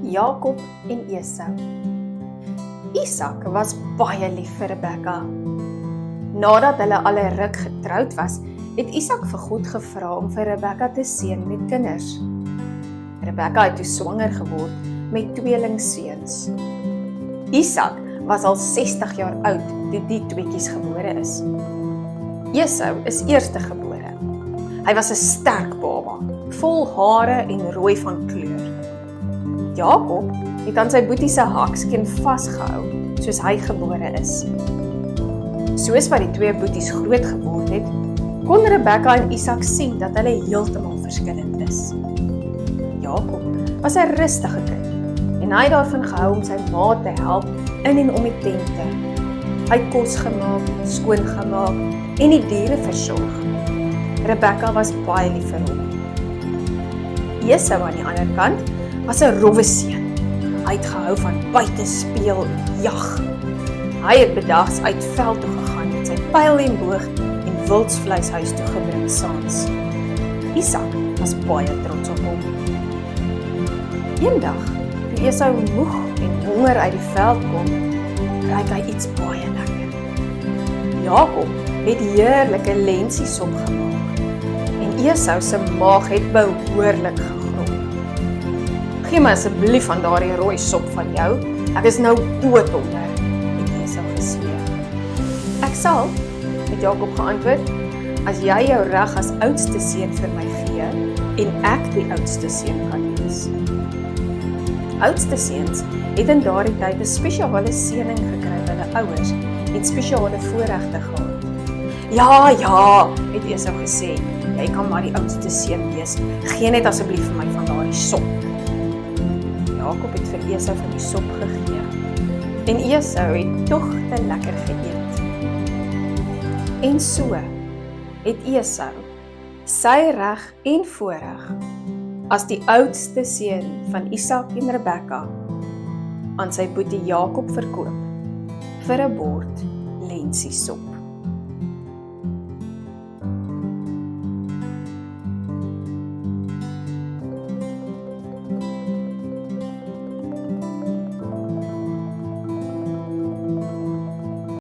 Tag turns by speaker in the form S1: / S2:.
S1: Jakob en Esau. Isak was baie lief vir Rebekka. Nadat hulle al 'n ruk getroud was, het Isak vir God gevra om vir Rebekka te seën met kinders. Rebekka het toe swanger geword met tweelingseuns. Isak was al 60 jaar oud toe die tweeetjies gebore is. Esau is eerstegebore. Hy was 'n sterk baba, vol hare en rooi van kleur. Jakob het aan sy boetie se hakskeen vasgehou, soos hy gebore is. Soos wat die twee boeties groot geword het, kon Rebekka en Isak sien dat hulle heeltemal verskillend is. Jakob was 'n rustige kind en hy het daarvan gehou om sy ma te help in en om die tente. Hy het kos gemaak, skoongemaak en die diere versorg. Rebekka was baie lief vir hom. Esau aan die ander kant was 'n rowwe seun. Hy het gehou van buite speel en jag. Hy het bedags uit veld toe gegaan met sy pyl en boog en wildsvleis huis toe gebring saans. Isak was baie trots op hom. Eendag, toe Esau moeg en honger uit die veld kom, ruik hy iets baie lekker. Jakob het heerlike lensiesop gemaak en Esau se maag het behoorlik gegrom. "Gee my asseblief van daardie rooi sop van jou, ek is nou doodhonger," het Esau gesweer. "Ek sal," het Jakob geantwoord, "as jy jou reg as oudste seun vir my gee en ek die oudste seun kan wees." Oudste seuns het in daardie tyd 'n spesiale seëning gekry by hulle ouers en spesiale voorregte gehad. Ja, het Esau gesê, "jy kan maar die oudste seun wees, gee net asseblief vir my van daardie sop." Jakob het vir Esau van die sop gegee en Esau het tog te lekker geëet. En so het Esau sy reg en voorreg as die oudste seun van Isak en Rebekka aan sy boetie Jakob verkoop vir 'n bord lensiesop.